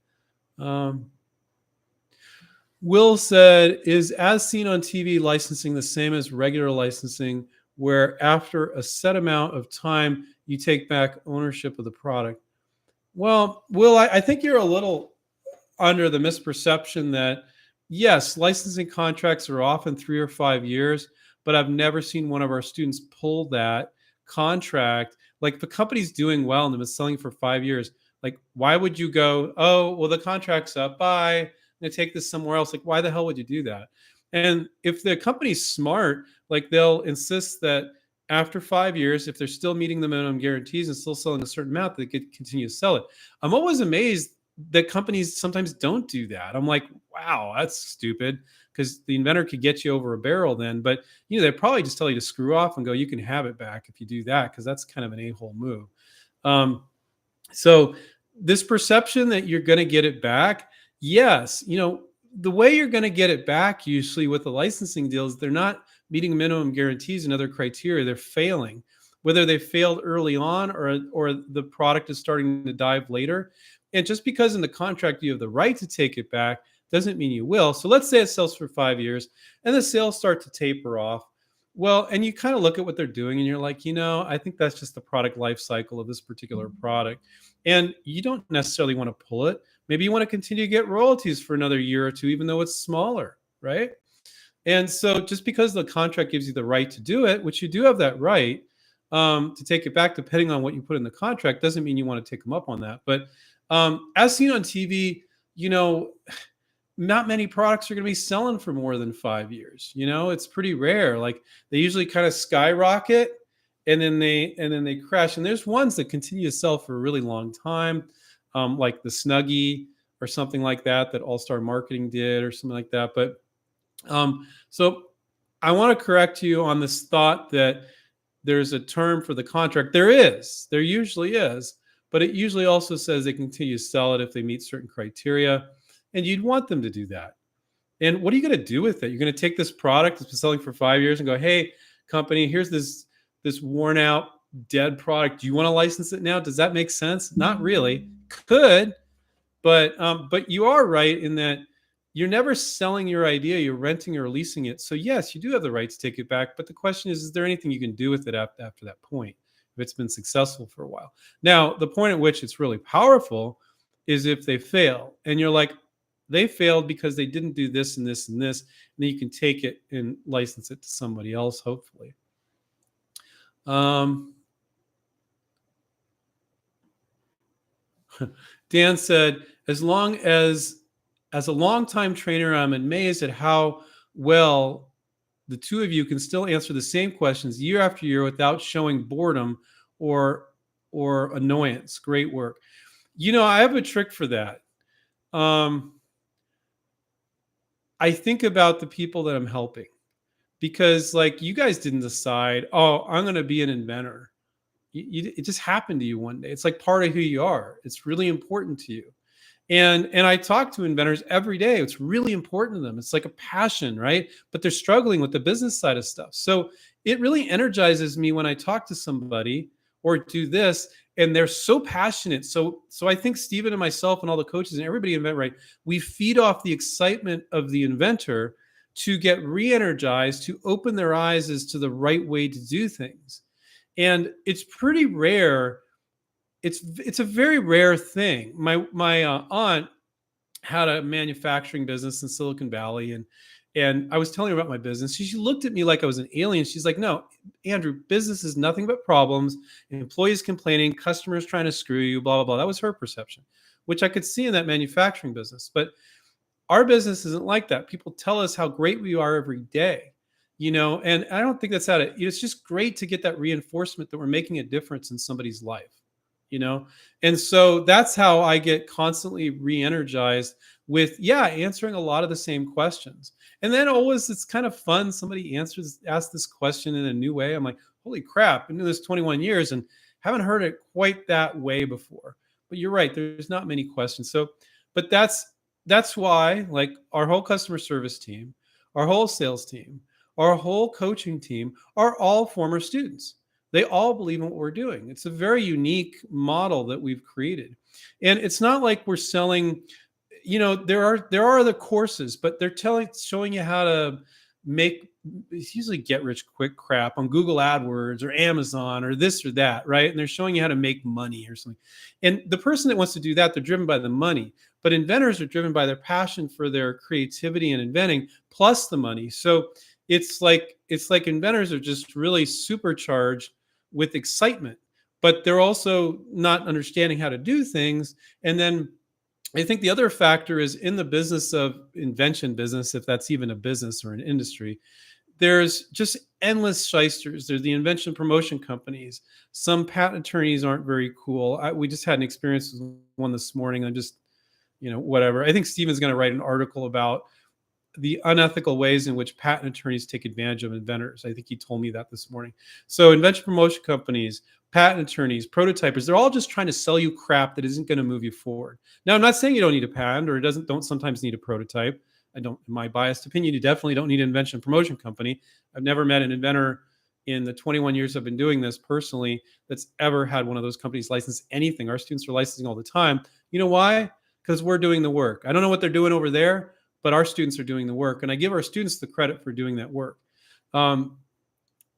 Will said, is as seen on TV licensing the same as regular licensing, where after a set amount of time, you take back ownership of the product? Well, Will, I think you're a little under the misperception that, yes, licensing contracts are often 3 or 5 years, but I've never seen one of our students pull that contract. Like if the company's doing well and they've been selling for 5 years, like why would you go, oh, well, the contract's up, bye, I'm going to take this somewhere else. Like, why the hell would you do that? And if the company's smart, like they'll insist that after 5 years, if they're still meeting the minimum guarantees and still selling a certain amount, they could continue to sell it. I'm always amazed that companies sometimes don't do that. I'm like, wow, that's stupid, because the inventor could get you over a barrel then. But they probably just tell you to screw off and go, you can have it back if you do that, because that's kind of an a-hole move. So this perception that you're going to get it back, yes, the way you're going to get it back usually with the licensing deals, they're not meeting minimum guarantees and other criteria. They're failing, whether they failed early on or the product is starting to dive later. And just because in the contract you have the right to take it back doesn't mean you will. So let's say it sells for 5 years and the sales start to taper off. Well, and you kind of look at what they're doing and you're like, I think that's just the product life cycle of this particular product. And you don't necessarily want to pull it. Maybe you want to continue to get royalties for another year or two, even though it's smaller, right? And so just because the contract gives you the right to do it, which you do have that right to take it back, depending on what you put in the contract, doesn't mean you want to take them up on that. But as seen on TV, not many products are going to be selling for more than 5 years. It's pretty rare. Like they usually kind of skyrocket and then they crash. And there's ones that continue to sell for a really long time, like the Snuggie or something like that All Star Marketing did or something like that. But so I want to correct you on this thought that there's a term for the contract. There usually is, but it usually also says they continue to sell it if they meet certain criteria, and you'd want them to do that. And what are you going to do with it? You're going to take this product that's been selling for 5 years and go, hey, company, here's this worn out, dead product. Do you want to license it now? Does that make sense? Not really. Could, but you are right in that you're never selling your idea. You're renting or leasing it. So yes, you do have the right to take it back. But the question is there anything you can do with it after that point if it's been successful for a while? Now, the point at which it's really powerful is if they fail, and you're like, they failed because they didn't do this and this and this, and then you can take it and license it to somebody else, hopefully. Dan said, as a longtime trainer, I'm amazed at how well the two of you can still answer the same questions year after year without showing boredom or annoyance. Great work. I have a trick for that. I think about the people that I'm helping, because like you guys didn't decide, oh, I'm going to be an inventor. It just happened to you one day. It's like part of who you are. It's really important to you. And I talk to inventors every day. It's really important to them. It's like a passion, right? But they're struggling with the business side of stuff. So it really energizes me when I talk to somebody or do this, and they're so passionate. So I think Stephen and myself and all the coaches and everybody at InventRight, we feed off the excitement of the inventor to get re-energized, to open their eyes as to the right way to do things. And it's pretty rare. It's a very rare thing. My aunt had a manufacturing business in Silicon Valley, and I was telling her about my business. She looked at me like I was an alien. She's like, "No, Andrew, business is nothing but problems, employees complaining, customers trying to screw you, blah blah blah." That was her perception, which I could see in that manufacturing business. But our business isn't like that. People tell us how great we are every day, and I don't think that's it's just great to get that reinforcement that we're making a difference in somebody's life. And so that's how I get constantly re-energized with answering a lot of the same questions. And then always it's kind of fun, somebody asks this question in a new way. I'm like, holy crap, I've been doing this 21 years and haven't heard it quite that way before. But you're right, there's not many questions. So but that's why, like, our whole customer service team, our whole sales team, our whole coaching team are all former students. They all believe in what we're doing. It's a very unique model that we've created. And it's not like we're selling, there are other courses, but they're showing you how to make, it's usually get rich quick crap on Google AdWords or Amazon or this or that, right? And they're showing you how to make money or something. And the person that wants to do that, they're driven by the money. But inventors are driven by their passion for their creativity and inventing, plus the money. So it's like inventors are just really supercharged with excitement, but they're also not understanding how to do things. And then I think the other factor is in the business of invention business, if that's even a business or an industry, there's just endless shysters. There's the invention promotion companies. Some patent attorneys aren't very cool. We just had an experience with one this morning. I'm just, whatever. I think Stephen's going to write an article about the unethical ways in which patent attorneys take advantage of inventors. I think he told me that this morning. So invention promotion companies, patent attorneys, prototypers, they're all just trying to sell you crap that isn't going to move you forward. Now, I'm not saying you don't need a patent or don't sometimes need a prototype. In my biased opinion, you definitely don't need an invention promotion company. I've never met an inventor in the 21 years I've been doing this personally that's ever had one of those companies license anything. Our students are licensing all the time. You know why? Because we're doing the work. I don't know what they're doing over there, but our students are doing the work. And I give our students the credit for doing that work.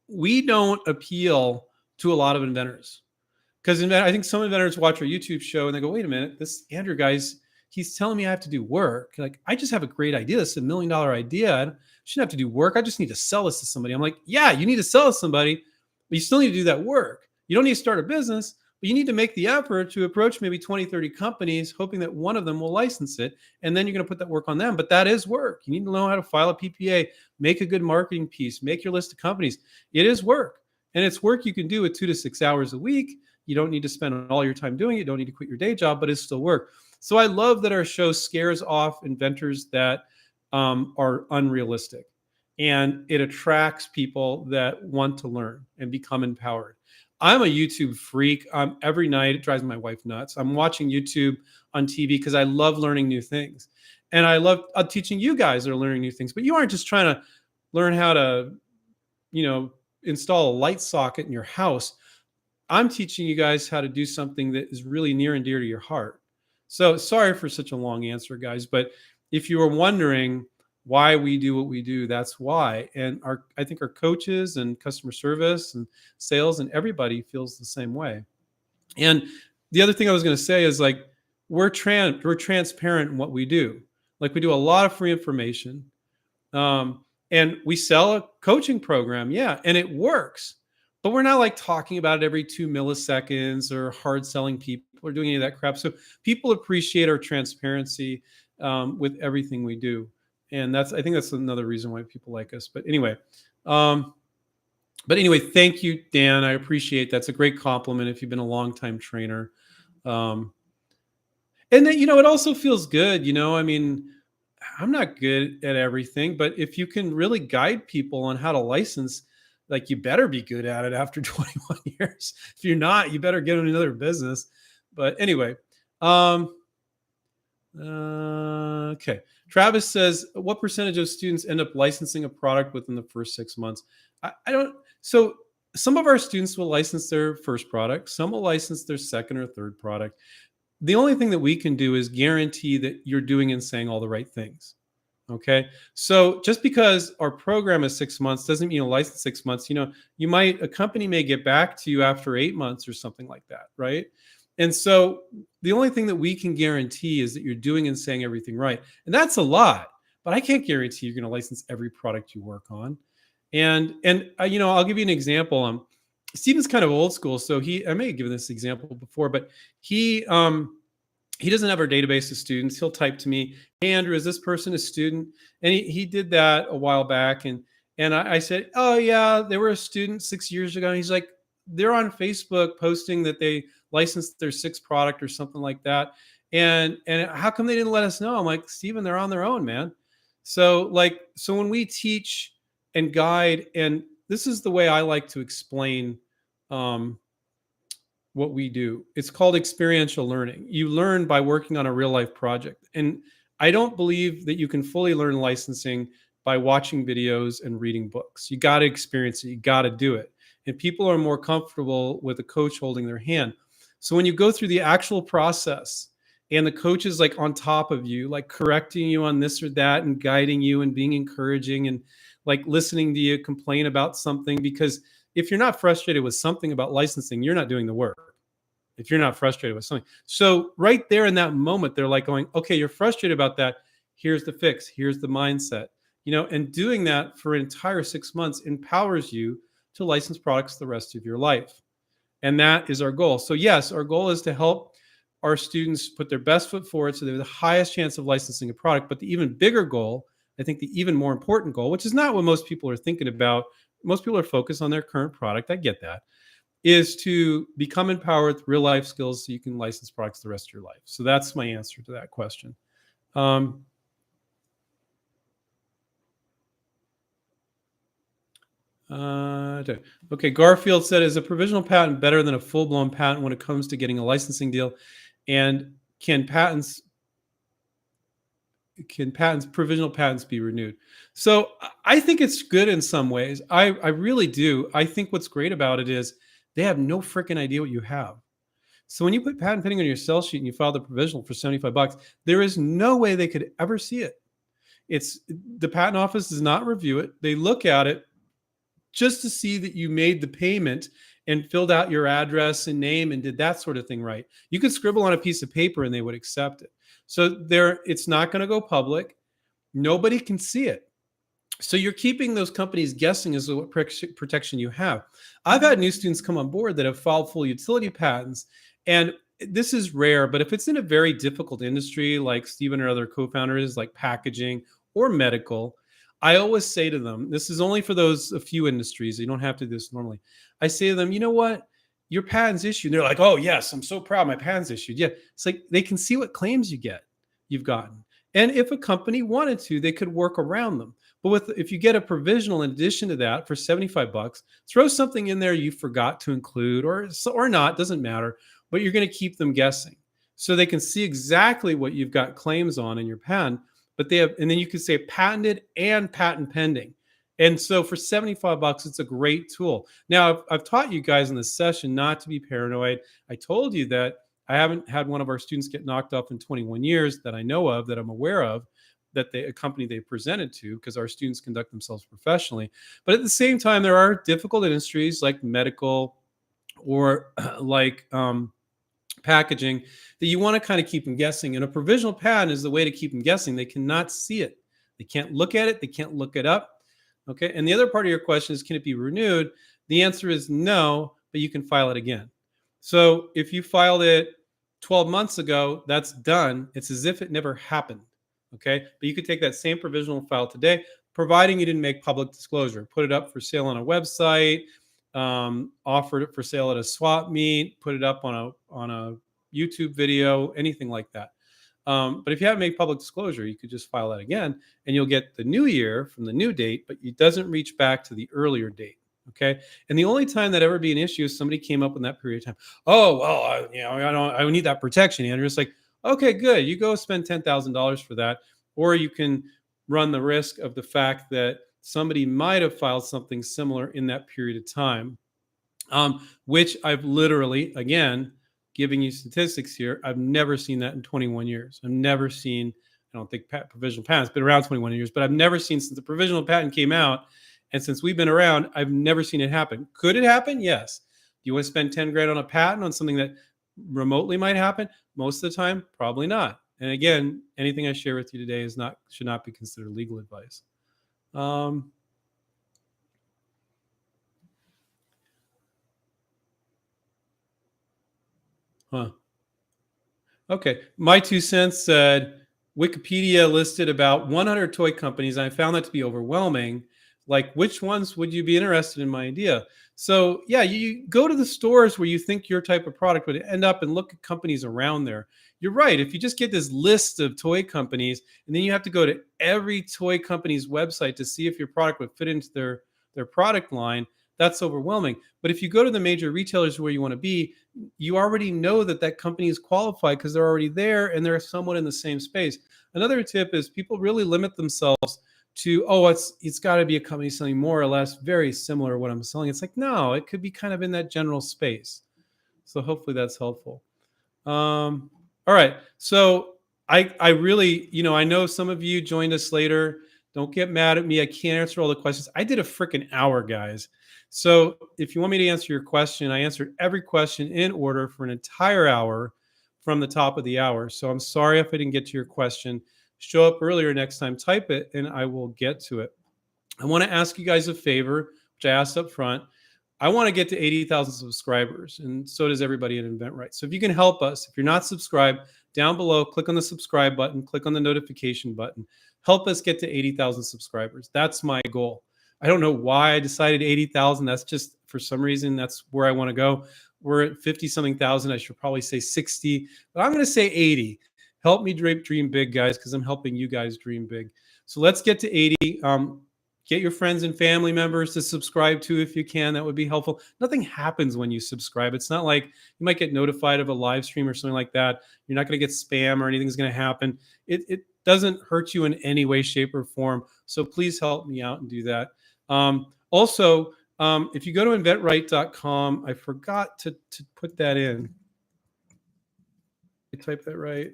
We don't appeal to a lot of inventors because I think some inventors watch our YouTube show and they go, wait a minute, this Andrew guy's, he's telling me I have to do work. Like, I just have a great idea. This is $1 million idea. I shouldn't have to do work. I just need to sell this to somebody. I'm like, yeah, you need to sell to somebody, but you still need to do that work. You don't need to start a business, but you need to make the effort to approach maybe 20, 30 companies, hoping that one of them will license it. And then you're going to put that work on them. But that is work. You need to know how to file a PPA, make a good marketing piece, make your list of companies. It is work. And it's work you can do with 2 to 6 hours a week. You don't need to spend all your time doing it. You don't need to quit your day job, but it's still work. So I love that our show scares off inventors that are unrealistic. And it attracts people that want to learn and become empowered. I'm a YouTube freak. Every night, it drives my wife nuts. I'm watching YouTube on TV because I love learning new things. And I love teaching you guys that are learning new things. But you aren't just trying to learn how to, you know, install a light socket in your house. I'm teaching you guys how to do something that is really near and dear to your heart. So sorry for such a long answer, guys, but if you were wondering why we do what we do, that's why. And I think our coaches and customer service and sales and everybody feels the same way. And the other thing I was going to say is like we're transparent in what we do. Like we do a lot of free information. And we sell a coaching program, yeah, and it works. But we're not like talking about it every 2 milliseconds or hard selling people or doing any of that crap. So people appreciate our transparency with everything we do, and I think that's another reason why people like us. Um, but anyway, thank you, Dan. I appreciate that's a great compliment if you've been a long time trainer. Um, and then it also feels good. I mean, I'm not good at everything, but if you can really guide people on how to license, like you better be good at it after 21 years. If you're not, you better get in another business. But anyway, okay. Travis says, what percentage of students end up licensing a product within the first 6 months? I don't. So some of our students will license their first product. Some will license their second or third product. The only thing that we can do is guarantee that you're doing and saying all the right things. Okay. So just because our program is 6 months doesn't mean a license 6 months. A company may get back to you after 8 months or something like that. Right. And so the only thing that we can guarantee is that you're doing and saying everything right. And that's a lot, but I can't guarantee you're going to license every product you work on. And I'll give you an example. Steven's kind of old school, so I may have given this example before, but he doesn't have our database of students. He'll type to me, "Hey Andrew, is this person a student?" And he did that a while back, and I said, "Oh yeah, they were a student 6 years ago." And he's like, "They're on Facebook posting that they licensed their sixth product or something like that." And how come they didn't let us know? I'm like, "Steven, they're on their own, man." So when we teach and guide, and this is the way I like to explain what we do. It's called experiential learning. You learn by working on a real life project. And I don't believe that you can fully learn licensing by watching videos and reading books. You got to experience it. You got to do it. And people are more comfortable with a coach holding their hand. So when you go through the actual process and the coach is like on top of you, like correcting you on this or that and guiding you and being encouraging and like listening to you complain about something, because if you're not frustrated with something about licensing, you're not doing the work. If you're not frustrated with something. So right there in that moment, they're like going, okay, you're frustrated about that. Here's the fix. Here's the mindset. And doing that for an entire 6 months empowers you to license products the rest of your life. And that is our goal. So yes, our goal is to help our students put their best foot forward so they have the highest chance of licensing a product. But the even bigger goal, I think the even more important goal, which is not what most people are thinking about. Most people are focused on their current product. I get that. Is to become empowered with real life skills so you can license products the rest of your life. So that's my answer to that question. Okay, Garfield said, is a provisional patent better than a full-blown patent when it comes to getting a licensing deal? And can provisional patents be renewed? So I think it's good in some ways. I really do. I think what's great about it is they have no freaking idea what you have. So when you put patent pending on your sell sheet and you file the provisional for $75, there is no way they could ever see it. The patent office does not review it. They look at it just to see that you made the payment and filled out your address and name and did that sort of thing right. You could scribble on a piece of paper and they would accept it. So it's not going to go public. Nobody can see it. So you're keeping those companies guessing as to what protection you have. I've had new students come on board that have filed full utility patents, and this is rare, but if it's in a very difficult industry like Stephen or other co-founders, like packaging or medical, I always say to them, this is only for those a few industries. You don't have to do this normally. I say to them, you know what? Your patent's issued. And they're like, oh, yes, I'm so proud my patent's issued. Yeah, it's like they can see what claims you've gotten. And if a company wanted to, they could work around them. But if you get a provisional in addition to that for 75 bucks, throw something in there you forgot to include or not, doesn't matter, but you're going to keep them guessing. So they can see exactly what you've got claims on in your patent, but they have, and then you can say patented and patent pending. And so for 75 bucks, it's a great tool. Now, I've taught you guys in this session not to be paranoid. I told you that I haven't had one of our students get knocked off in 21 years that I know of, that I'm aware of, that a company they presented to, because our students conduct themselves professionally. But at the same time, there are difficult industries like medical or like packaging that you want to kind of keep them guessing. And a provisional patent is the way to keep them guessing. They cannot see it. They can't look at it. They can't look it up. Okay. And the other part of your question is, can it be renewed? The answer is no, but you can file it again. So if you filed it 12 months ago, that's done. It's as if it never happened. Okay. But you could take that same provisional file today, providing you didn't make public disclosure, put it up for sale on a website, offered it for sale at a swap meet, put it up on a YouTube video, anything like that. But if you haven't made public disclosure, you could just file that again, and you'll get the new year from the new date, but it doesn't reach back to the earlier date. Okay. And the only time that ever be an issue is somebody came up in that period of time. Oh, well, I need that protection, Andrew. It's like, okay, good. You go spend $10,000 for that, or you can run the risk of the fact that somebody might have filed something similar in that period of time, which I've literally, again, giving you statistics here, I've never seen that in 21 years. I've never seen, I don't think provisional patent's been around 21 years, but I've never seen, since the provisional patent came out and since we've been around, I've never seen it happen. Could it happen? Yes. Do you want to spend 10 grand on a patent on something that remotely might happen? Most of the time, probably not. And again, anything I share with you today should not be considered legal advice. Okay. My 2 cents said Wikipedia listed about 100 toy companies, and I found that to be overwhelming. Like, which ones would you be interested in my idea? So yeah, you go to the stores where you think your type of product would end up and look at companies around there. You're right. If you just get this list of toy companies and then you have to go to every toy company's website to see if your product would fit into their product line, that's overwhelming. But if you go to the major retailers where you want to be, you already know that that company is qualified because they're already there and they're somewhat in the same space. Another tip is people really limit themselves to, oh, it's got to be a company selling more or less very similar to what I'm selling. It's like, no, it could be kind of in that general space. So hopefully that's helpful. All right. So I really, I know some of you joined us later. Don't get mad at me. I can't answer all the questions. I did a freaking hour, guys. So if you want me to answer your question, I answered every question in order for an entire hour from the top of the hour. So I'm sorry if I didn't get to your question. Show up earlier next time, type it, and I will get to it. I want to ask you guys a favor, which I asked up front. I want to get to 80,000 subscribers, and so does everybody at InventRight. So if you can help us, if you're not subscribed, down below, click on the subscribe button, click on the notification button. Help us get to 80,000 subscribers. That's my goal. I don't know why I decided 80,000. That's just, for some reason, that's where I want to go. We're at 50-something thousand. I should probably say 60, but I'm going to say 80. Help me dream big, guys, because I'm helping you guys dream big. So let's get to 80. Get your friends and family members to subscribe too if you can. That would be helpful. Nothing happens when you subscribe. It's not like you might get notified of a live stream or something like that. You're not going to get spam or anything's going to happen. It doesn't hurt you in any way, shape, or form. So please help me out and do that. Also, if you go to inventRight.com, I forgot to put that in. I type that right.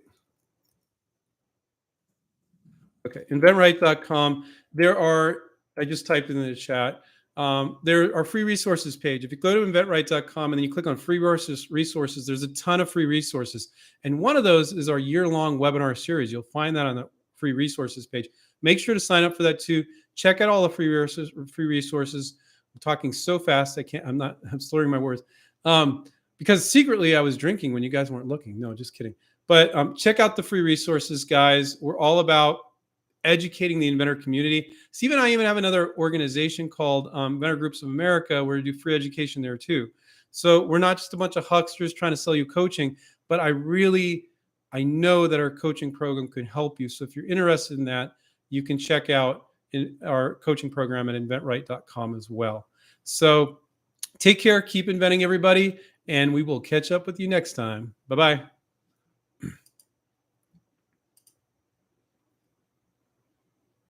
Okay, inventRight.com. I just typed it in the chat. There are free resources page. If you go to inventRight.com and then you click on free resources, there's a ton of free resources. And one of those is our year-long webinar series. You'll find that on the free resources page. Make sure to sign up for that too. Check out all the free resources. I'm talking so fast, I'm slurring my words. Because secretly I was drinking when you guys weren't looking. No, just kidding. But check out the free resources, guys. We're all about educating the inventor community. Steve and I even have another organization called Inventor Groups of America where we do free education there too. So we're not just a bunch of hucksters trying to sell you coaching, but I know that our coaching program could help you. So if you're interested in that, you can check out our coaching program at inventRight.com as well. So take care, keep inventing, everybody, and we will catch up with you next time. Bye-bye.